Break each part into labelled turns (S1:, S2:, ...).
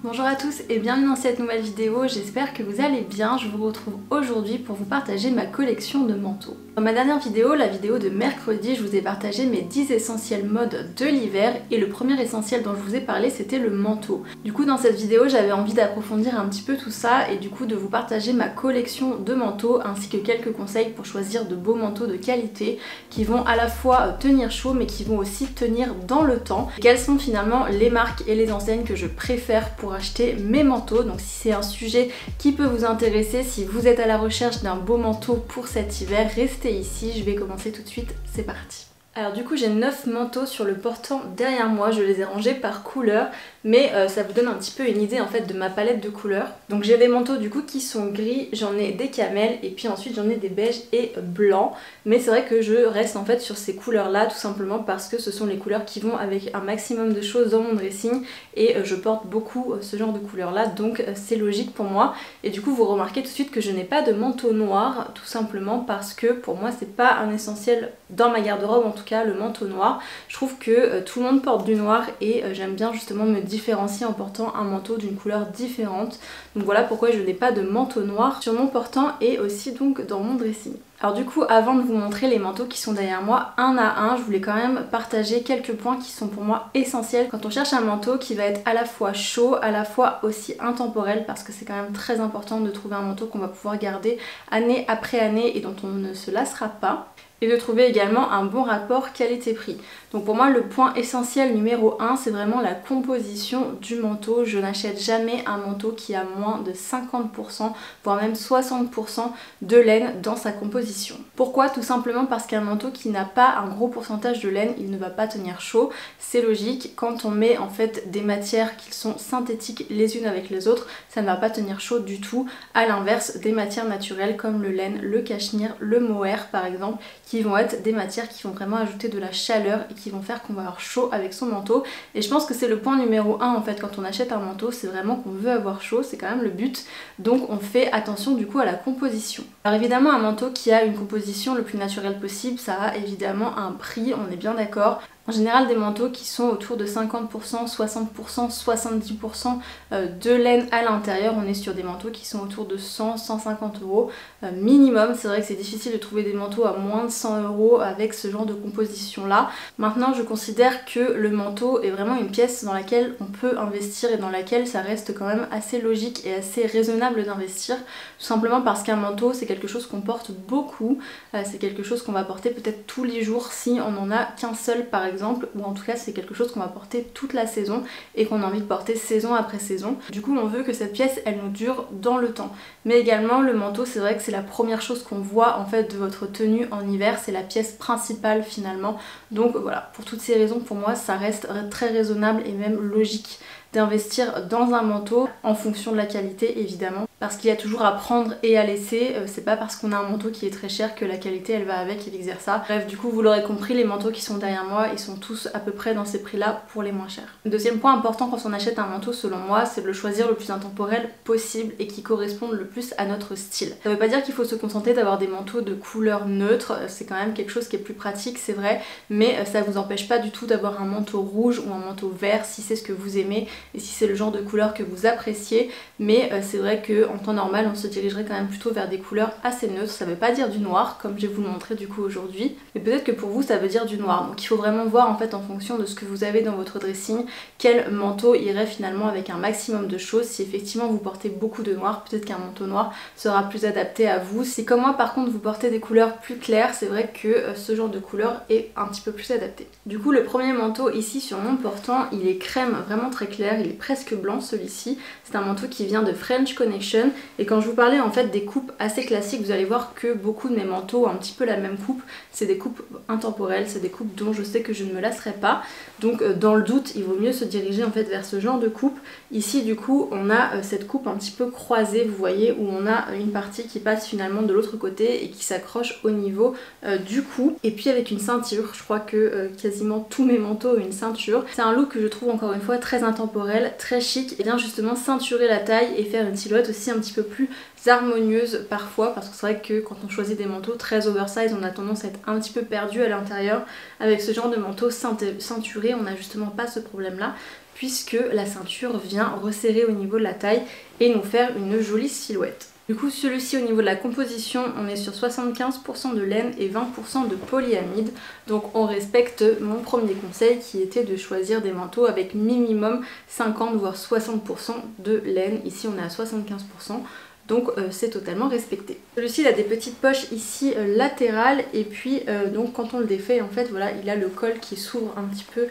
S1: Bonjour à tous et bienvenue dans cette nouvelle vidéo, j'espère que vous allez bien. Je vous retrouve aujourd'hui pour vous partager ma collection de manteaux. Dans ma dernière vidéo, la vidéo de mercredi, je vous ai partagé mes 10 essentiels modes de l'hiver et le premier essentiel dont je vous ai parlé c'était le manteau. Du coup dans cette vidéo j'avais envie d'approfondir un petit peu tout ça et du coup de vous partager ma collection de manteaux ainsi que quelques conseils pour choisir de beaux manteaux de qualité qui vont à la fois tenir chaud mais qui vont aussi tenir dans le temps. Et quelles sont finalement les marques et les enseignes que je préfère pour acheter mes manteaux. Donc si c'est un sujet qui peut vous intéresser, si vous êtes à la recherche d'un beau manteau pour cet hiver, restez ici, je vais commencer tout de suite, c'est parti. Alors du coup j'ai 9 manteaux sur le portant derrière moi, je les ai rangés par couleur, mais ça vous donne un petit peu une idée en fait de ma palette de couleurs. Donc j'ai des manteaux du coup qui sont gris, j'en ai des camels et puis ensuite j'en ai des beiges et blancs. Mais c'est vrai que je reste en fait sur ces couleurs là tout simplement parce que ce sont les couleurs qui vont avec un maximum de choses dans mon dressing et je porte beaucoup ce genre de couleurs là donc c'est logique pour moi. Et du coup vous remarquez tout de suite que je n'ai pas de manteau noir tout simplement parce que pour moi c'est pas un essentiel dans ma garde-robe, en tout cas le manteau noir. Je trouve que tout le monde porte du noir et j'aime bien justement me différencier en portant un manteau d'une couleur différente. Donc voilà pourquoi je n'ai pas de manteau noir sur mon portant et aussi donc dans mon dressing. Alors du coup avant de vous montrer les manteaux qui sont derrière moi un à un, je voulais quand même partager quelques points qui sont pour moi essentiels quand on cherche un manteau qui va être à la fois chaud, à la fois aussi intemporel, parce que c'est quand même très important de trouver un manteau qu'on va pouvoir garder année après année et dont on ne se lassera pas. Et de trouver également un bon rapport qualité-prix. Donc pour moi le point essentiel numéro 1 c'est vraiment la composition du manteau. Je n'achète jamais un manteau qui a moins de 50% voire même 60% de laine dans sa composition. Pourquoi? Tout simplement parce qu'un manteau qui n'a pas un gros pourcentage de laine il ne va pas tenir chaud. C'est logique, quand on met en fait des matières qui sont synthétiques les unes avec les autres ça ne va pas tenir chaud du tout, à l'inverse des matières naturelles comme le laine, le cachemire, le mohair par exemple, qui vont être des matières qui vont vraiment ajouter de la chaleur et qui vont faire qu'on va avoir chaud avec son manteau. Et je pense que c'est le point numéro 1 en fait quand on achète un manteau, c'est vraiment qu'on veut avoir chaud, c'est quand même le but. Donc on fait attention du coup à la composition. Alors évidemment un manteau qui a une composition le plus naturelle possible, ça a évidemment un prix, on est bien d'accord. En général des manteaux qui sont autour de 50%, 60%, 70% de laine à l'intérieur, on est sur des manteaux qui sont autour de 100, 150 euros minimum. C'est vrai que c'est difficile de trouver des manteaux à moins de 100 euros avec ce genre de composition là. Maintenant je considère que le manteau est vraiment une pièce dans laquelle on peut investir et dans laquelle ça reste quand même assez logique et assez raisonnable d'investir. Tout simplement parce qu'un manteau c'est quelque chose qu'on porte beaucoup, c'est quelque chose qu'on va porter peut-être tous les jours si on n'en a qu'un seul par exemple, ou en tout cas c'est quelque chose qu'on va porter toute la saison et qu'on a envie de porter saison après saison. Du coup on veut que cette pièce elle nous dure dans le temps. Mais également le manteau c'est vrai que c'est la première chose qu'on voit en fait de votre tenue en hiver, c'est la pièce principale finalement. Donc voilà, pour toutes ces raisons pour moi ça reste très raisonnable et même logique d'investir dans un manteau en fonction de la qualité évidemment, parce qu'il y a toujours à prendre et à laisser, c'est pas parce qu'on a un manteau qui est très cher que la qualité elle va avec et vice versa. Bref, du coup vous l'aurez compris, les manteaux qui sont derrière moi ils sont tous à peu près dans ces prix là pour les moins chers. Le deuxième point important quand on achète un manteau selon moi c'est de le choisir le plus intemporel possible et qui corresponde le plus à notre style. Ça veut pas dire qu'il faut se contenter d'avoir des manteaux de couleur neutre, c'est quand même quelque chose qui est plus pratique c'est vrai, mais ça vous empêche pas du tout d'avoir un manteau rouge ou un manteau vert si c'est ce que vous aimez et si c'est le genre de couleur que vous appréciez, mais c'est vrai qu'en temps normal on se dirigerait quand même plutôt vers des couleurs assez neutres. Ça veut pas dire du noir comme je vais vous le montrer du coup aujourd'hui, mais peut-être que pour vous ça veut dire du noir. Donc il faut vraiment voir en fait en fonction de ce que vous avez dans votre dressing quel manteau irait finalement avec un maximum de choses. Si effectivement vous portez beaucoup de noir, peut-être qu'un manteau noir sera plus adapté à vous. Si comme moi par contre vous portez des couleurs plus claires, c'est vrai que ce genre de couleur est un petit peu plus adapté. Du coup le premier manteau ici sur mon portant il est crème, vraiment très clair, il est presque blanc celui-ci. C'est un manteau qui vient de French Connection et quand je vous parlais en fait des coupes assez classiques, vous allez voir que beaucoup de mes manteaux ont un petit peu la même coupe. C'est des coupes intemporelles, c'est des coupes dont je sais que je ne me lasserai pas. Donc dans le doute il vaut mieux se diriger en fait vers ce genre de coupe. Ici du coup on a cette coupe un petit peu croisée, vous voyez, où on a une partie qui passe finalement de l'autre côté et qui s'accroche au niveau du cou. Et puis avec une ceinture, je crois que quasiment tous mes manteaux ont une ceinture. C'est un look que je trouve encore une fois très intemporel, très chic, et bien justement ceinturer la taille et faire une silhouette aussi un petit peu plus harmonieuse parfois, parce que c'est vrai que quand on choisit des manteaux très oversize on a tendance à être un petit peu perdu à l'intérieur. Avec ce genre de manteau ceinturé on n'a justement pas ce problème là puisque la ceinture vient resserrer au niveau de la taille et nous faire une jolie silhouette. Du coup celui-ci au niveau de la composition, on est sur 75% de laine et 20% de polyamide. Donc on respecte mon premier conseil qui était de choisir des manteaux avec minimum 50 voire 60% de laine. Ici on est à 75%. Donc c'est totalement respecté. Celui-ci il a des petites poches ici latérales et puis donc quand on le défait en fait voilà il a le col qui s'ouvre un petit peu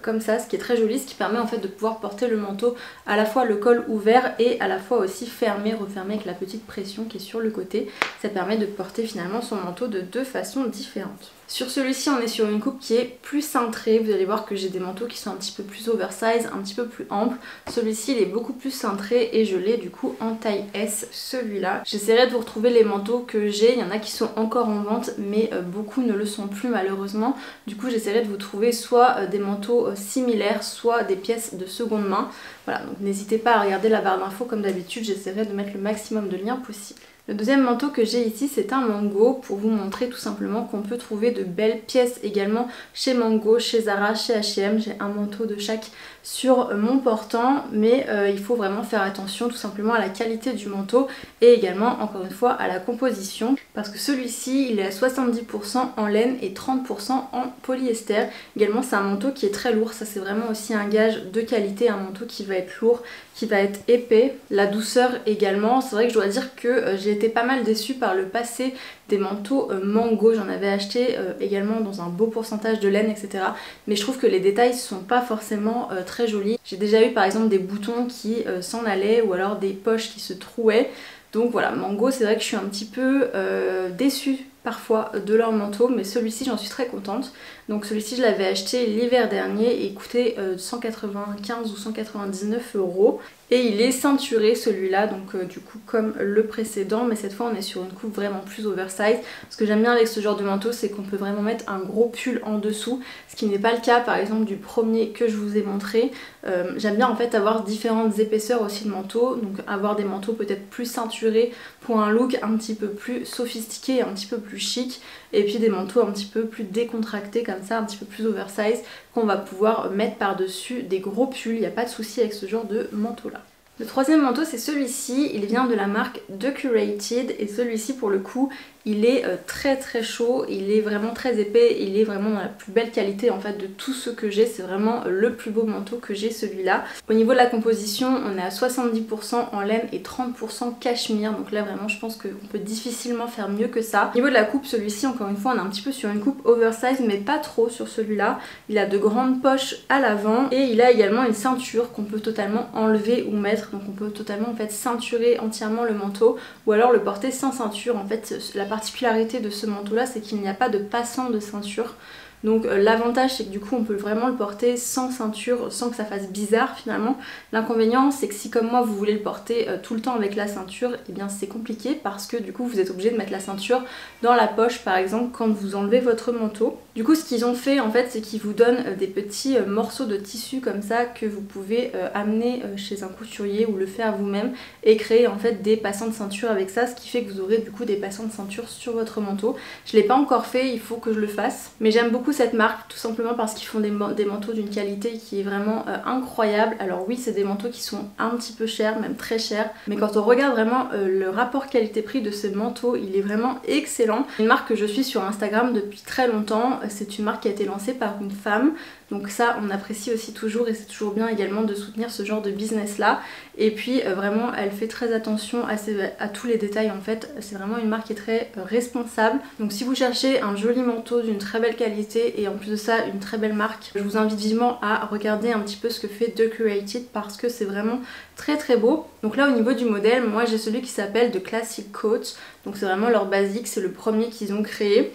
S1: comme ça, ce qui est très joli, ce qui permet en fait de pouvoir porter le manteau à la fois le col ouvert et à la fois aussi fermé, refermé avec la petite pression qui est sur le côté. Ça permet de porter finalement son manteau de deux façons différentes. Sur celui-ci on est sur une coupe qui est plus cintrée, vous allez voir que j'ai des manteaux qui sont un petit peu plus oversize, un petit peu plus amples. Celui-ci il est beaucoup plus cintré et je l'ai du coup en taille S, celui-là. J'essaierai de vous retrouver les manteaux que j'ai, il y en a qui sont encore en vente mais beaucoup ne le sont plus malheureusement. Du coup j'essaierai de vous trouver soit des manteaux similaires, soit des pièces de seconde main. Voilà, donc n'hésitez pas à regarder la barre d'infos comme d'habitude, j'essaierai de mettre le maximum de liens possible. Le deuxième manteau que j'ai ici c'est un Mango pour vous montrer tout simplement qu'on peut trouver de belles pièces également chez Mango, chez Zara, chez H&M. J'ai un manteau de chaque sur mon portant mais il faut vraiment faire attention tout simplement à la qualité du manteau et également encore une fois à la composition parce que celui-ci il est à 70% en laine et 30% en polyester. Également c'est un manteau qui est très lourd, ça c'est vraiment aussi un gage de qualité, un manteau qui va être lourd, qui va être épais. La douceur également, c'est vrai que je dois dire que j'ai été pas mal déçue par le passé des manteaux Mango, j'en avais acheté également dans un beau pourcentage de laine etc. Mais je trouve que les détails sont pas forcément très jolis. J'ai déjà eu par exemple des boutons qui s'en allaient ou alors des poches qui se trouaient. Donc voilà, Mango c'est vrai que je suis un petit peu déçue parfois de leur manteau, mais celui-ci j'en suis très contente. Donc celui-ci je l'avais acheté l'hiver dernier et il coûtait 195 ou 199 € et il est ceinturé celui-là, donc du coup comme le précédent, mais cette fois on est sur une coupe vraiment plus oversize. Ce que j'aime bien avec ce genre de manteau c'est qu'on peut vraiment mettre un gros pull en dessous, ce qui n'est pas le cas par exemple du premier que je vous ai montré. J'aime bien en fait avoir différentes épaisseurs aussi de manteaux, donc avoir des manteaux peut-être plus ceinturés pour un look un petit peu plus sophistiqué, un petit peu plus chic, et puis des manteaux un petit peu plus décontractés comme ça, un petit peu plus oversize, qu'on va pouvoir mettre par-dessus des gros pulls. Il n'y a pas de souci avec ce genre de manteau là. Le troisième manteau c'est celui-ci, il vient de la marque The Curated et celui-ci pour le coup il est très très chaud, il est vraiment très épais, il est vraiment dans la plus belle qualité en fait de tout ce que j'ai, c'est vraiment le plus beau manteau que j'ai celui-là. Au niveau de la composition on est à 70% en laine et 30% cachemire, donc là vraiment je pense qu'on peut difficilement faire mieux que ça. Au niveau de la coupe celui-ci encore une fois on est un petit peu sur une coupe oversize mais pas trop sur celui-là. Il a de grandes poches à l'avant et il a également une ceinture qu'on peut totalement enlever ou mettre, donc on peut totalement en fait ceinturer entièrement le manteau ou alors le porter sans ceinture. En fait la particularité de ce manteau là c'est qu'il n'y a pas de passant de ceinture. Donc l'avantage c'est que du coup on peut vraiment le porter sans ceinture, sans que ça fasse bizarre finalement. L'inconvénient c'est que si comme moi vous voulez le porter tout le temps avec la ceinture, et bien c'est compliqué parce que du coup vous êtes obligé de mettre la ceinture dans la poche par exemple quand vous enlevez votre manteau. Du coup ce qu'ils ont fait en fait c'est qu'ils vous donnent des petits morceaux de tissu comme ça que vous pouvez amener chez un couturier ou le faire vous-même et créer en fait des passants de ceinture avec ça, ce qui fait que vous aurez du coup des passants de ceinture sur votre manteau. Je l'ai pas encore fait, il faut que je le fasse, mais j'aime beaucoup cette marque tout simplement parce qu'ils font des manteaux d'une qualité qui est vraiment incroyable. Alors oui c'est des manteaux qui sont un petit peu chers, même très chers, mais quand on regarde vraiment le rapport qualité-prix de ces manteaux il est vraiment excellent. Une marque que je suis sur Instagram depuis très longtemps, c'est une marque qui a été lancée par une femme. Donc ça on apprécie aussi toujours et c'est toujours bien également de soutenir ce genre de business là. Et puis vraiment elle fait très attention à tous les détails en fait. C'est vraiment une marque qui est très responsable. Donc si vous cherchez un joli manteau d'une très belle qualité et en plus de ça une très belle marque, je vous invite vivement à regarder un petit peu ce que fait The Curated parce que c'est vraiment très très beau. Donc là au niveau du modèle, moi j'ai celui qui s'appelle The Classic Coat. Donc c'est vraiment leur basique, c'est le premier qu'ils ont créé.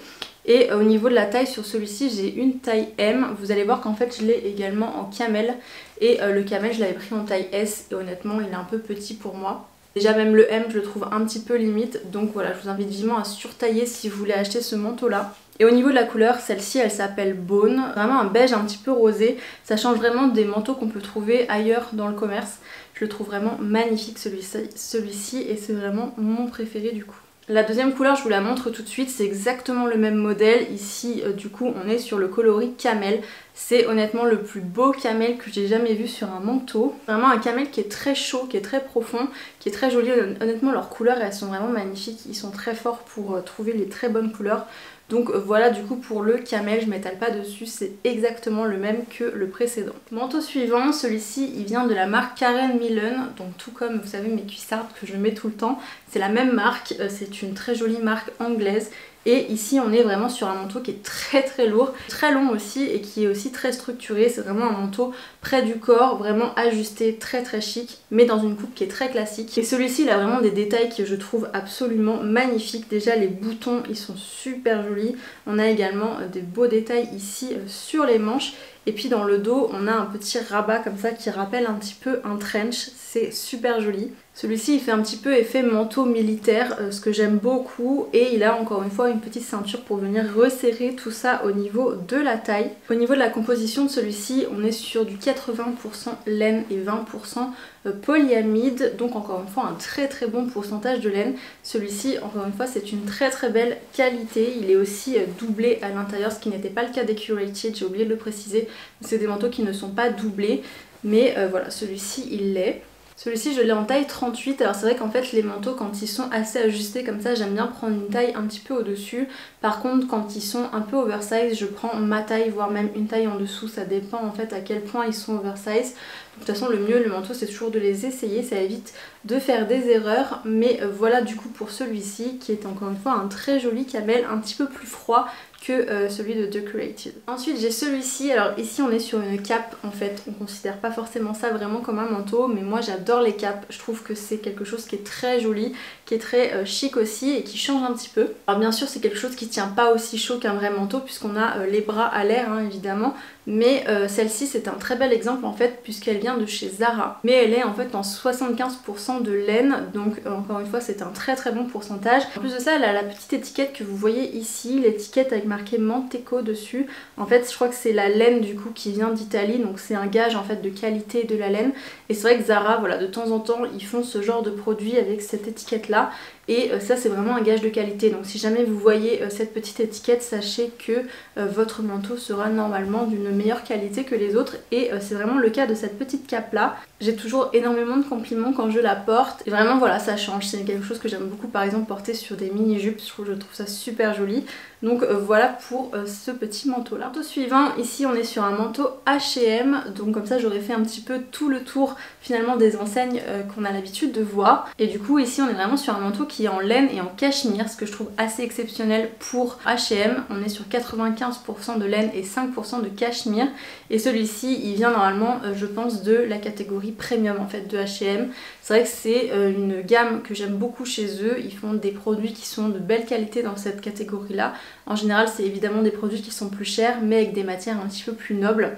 S1: Et au niveau de la taille sur celui-ci j'ai une taille M. Vous allez voir qu'en fait je l'ai également en camel. Et le camel je l'avais pris en taille S et honnêtement il est un peu petit pour moi. Déjà même le M je le trouve un petit peu limite. Donc voilà, je vous invite vivement à surtailler si vous voulez acheter ce manteau là. Et au niveau de la couleur, celle-ci elle s'appelle Bone, vraiment un beige un petit peu rosé. Ça change vraiment des manteaux qu'on peut trouver ailleurs dans le commerce. Je le trouve vraiment magnifique celui-ci et c'est vraiment mon préféré du coup. La deuxième couleur je vous la montre tout de suite, c'est exactement le même modèle. Ici du coup on est sur le coloris camel. C'est honnêtement le plus beau camel que j'ai jamais vu sur un manteau. Vraiment un camel qui est très chaud, qui est très profond, qui est très joli. Honnêtement leurs couleurs elles sont vraiment magnifiques, ils sont très forts pour trouver les très bonnes couleurs. Donc voilà, du coup pour le camel, je m'étale pas dessus, c'est exactement le même que le précédent. Manteau suivant, celui-ci il vient de la marque Karen Millen, donc tout comme vous savez mes cuissardes que je mets tout le temps, c'est la même marque, c'est une très jolie marque anglaise. Et ici on est vraiment sur un manteau qui est très lourd, très long aussi et qui est aussi très structuré. C'est vraiment un manteau près du corps, vraiment ajusté, très chic, mais dans une coupe qui est très classique. Et celui-ci il a vraiment des détails que je trouve absolument magnifiques. Déjà les boutons ils sont super jolis. On a également des beaux détails ici sur les manches. Et puis dans le dos on a un petit rabat comme ça qui rappelle un petit peu un trench, c'est super joli. Celui-ci il fait un petit peu effet manteau militaire, ce que j'aime beaucoup, et il a encore une fois une petite ceinture pour venir resserrer tout ça au niveau de la taille. Au niveau de la composition de celui-ci on est sur du 80% laine et 20% polyamide, donc encore une fois un très bon pourcentage de laine. Celui-ci encore une fois c'est une très belle qualité, il est aussi doublé à l'intérieur, ce qui n'était pas le cas des Curated, j'ai oublié de le préciser. C'est des manteaux qui ne sont pas doublés, mais voilà, celui-ci il l'est. Celui-ci je l'ai en taille 38, alors c'est vrai qu'en fait les manteaux quand ils sont assez ajustés comme ça j'aime bien prendre une taille un petit peu au dessus. Par contre quand ils sont un peu oversize je prends ma taille, voire même une taille en dessous, ça dépend en fait à quel point ils sont oversize. De toute façon le mieux le manteau c'est toujours de les essayer, ça évite de faire des erreurs. Mais voilà du coup pour celui-ci qui est encore une fois un très joli camel, un petit peu plus froid que celui de Curated. Ensuite j'ai celui-ci, alors ici on est sur une cape en fait, on considère pas forcément ça vraiment comme un manteau, mais moi j'adore les capes, je trouve que c'est quelque chose qui est très joli, qui est très chic aussi et qui change un petit peu. Alors bien sûr c'est quelque chose qui tient pas aussi chaud qu'un vrai manteau puisqu'on a les bras à l'air hein, évidemment, mais celle-ci c'est un très bel exemple en fait puisqu'elle vient de chez Zara, mais elle est en fait en 75% de laine, donc encore une fois c'est un très bon pourcentage. En plus de ça elle a la petite étiquette que vous voyez ici, l'étiquette avec marqué Manteco dessus. En fait je crois que c'est la laine du coup qui vient d'Italie, donc c'est un gage en fait de qualité de la laine. Et c'est vrai que Zara voilà de temps en temps ils font ce genre de produit avec cette étiquette là. Et ça c'est vraiment un gage de qualité, donc si jamais vous voyez cette petite étiquette, sachez que votre manteau sera normalement d'une meilleure qualité que les autres, et c'est vraiment le cas de cette petite cape là. J'ai toujours énormément de compliments quand je la porte, et vraiment voilà ça change, c'est quelque chose que j'aime beaucoup par exemple porter sur des mini-jupes, je trouve ça super joli. Donc voilà pour ce petit manteau là. Manteau suivant, ici on est sur un manteau H&M, donc comme ça j'aurais fait un petit peu tout le tour finalement des enseignes qu'on a l'habitude de voir. Et du coup ici on est vraiment sur un manteau qui est en laine et en cachemire, ce que je trouve assez exceptionnel pour H&M. On est sur 95% de laine et 5% de cachemire, et celui-ci il vient normalement je pense de la catégorie premium en fait de H&M. C'est vrai que c'est une gamme que j'aime beaucoup chez eux, ils font des produits qui sont de belle qualité dans cette catégorie là. En général c'est évidemment des produits qui sont plus chers mais avec des matières un petit peu plus nobles,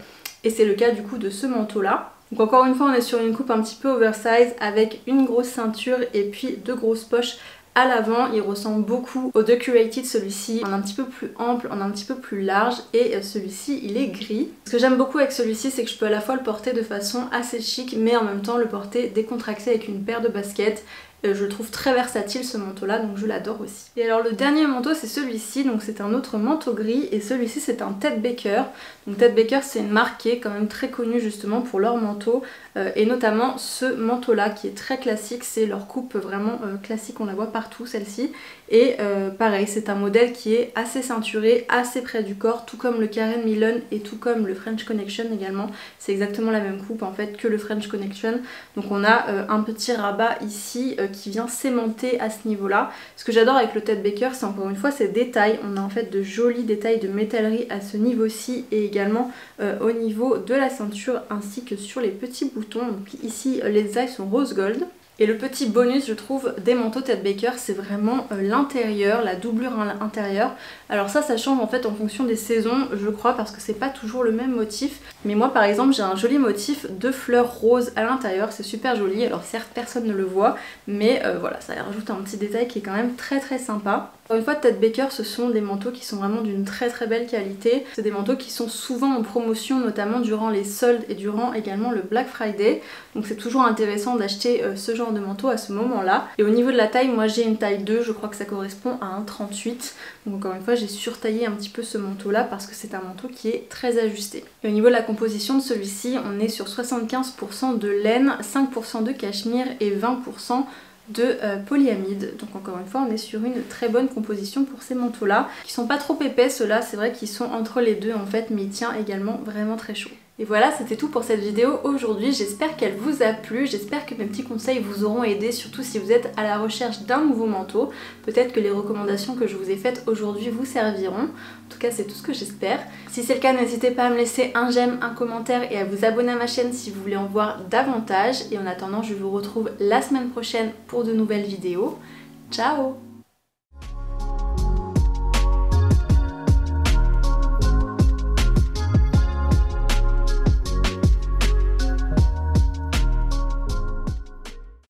S1: et c'est le cas du coup de ce manteau là. Donc encore une fois on est sur une coupe un petit peu oversize avec une grosse ceinture et puis deux grosses poches à l'avant. Il ressemble beaucoup au The Curated, celui-ci en un petit peu plus ample, en un petit peu plus large, et celui-ci il est gris. Ce que j'aime beaucoup avec celui-ci c'est que je peux à la fois le porter de façon assez chic mais en même temps le porter décontracté avec une paire de baskets. Je le trouve très versatile ce manteau là, donc je l'adore aussi. Et alors le dernier manteau c'est celui-ci, donc c'est un autre manteau gris, et celui-ci c'est un Ted Baker. Donc Ted Baker c'est une marque qui est quand même très connue justement pour leurs manteaux, et notamment ce manteau là qui est très classique, c'est leur coupe vraiment classique, on la voit partout celle-ci. Et pareil c'est un modèle qui est assez ceinturé, assez près du corps, tout comme le Karen Millen et tout comme le French Connection également. C'est exactement la même coupe en fait que le French Connection. Donc on a un petit rabat ici qui vient s'aimanter à ce niveau là. Ce que j'adore avec le Ted Baker c'est encore une fois ces détails, on a en fait de jolis détails de métallerie à ce niveau-ci et également au niveau de la ceinture ainsi que sur les petits boutons. Donc ici les détails sont rose gold. Et le petit bonus je trouve des manteaux Ted Baker c'est vraiment l'intérieur, la doublure intérieure. Alors ça change en fait en fonction des saisons je crois, parce que c'est pas toujours le même motif. Mais moi par exemple j'ai un joli motif de fleurs roses à l'intérieur, c'est super joli. Alors certes personne ne le voit mais voilà ça rajoute un petit détail qui est quand même très sympa. Encore une fois, Ted Baker, ce sont des manteaux qui sont vraiment d'une très belle qualité. C'est des manteaux qui sont souvent en promotion, notamment durant les soldes et durant également le Black Friday. Donc c'est toujours intéressant d'acheter ce genre de manteau à ce moment-là. Et au niveau de la taille, moi j'ai une taille 2, je crois que ça correspond à un 38. Donc encore une fois, j'ai surtaillé un petit peu ce manteau-là parce que c'est un manteau qui est très ajusté. Et au niveau de la composition de celui-ci, on est sur 75% de laine, 5% de cachemire et 20% de polyamide. Donc encore une fois on est sur une très bonne composition pour ces manteaux là qui sont pas trop épais. Ceux-là c'est vrai qu'ils sont entre les deux en fait, mais il tient également vraiment très chaud. Et voilà, c'était tout pour cette vidéo aujourd'hui, j'espère qu'elle vous a plu, j'espère que mes petits conseils vous auront aidé, surtout si vous êtes à la recherche d'un nouveau manteau. Peut-être que les recommandations que je vous ai faites aujourd'hui vous serviront, en tout cas c'est tout ce que j'espère. Si c'est le cas, n'hésitez pas à me laisser un j'aime, un commentaire et à vous abonner à ma chaîne si vous voulez en voir davantage. Et en attendant, je vous retrouve la semaine prochaine pour de nouvelles vidéos. Ciao!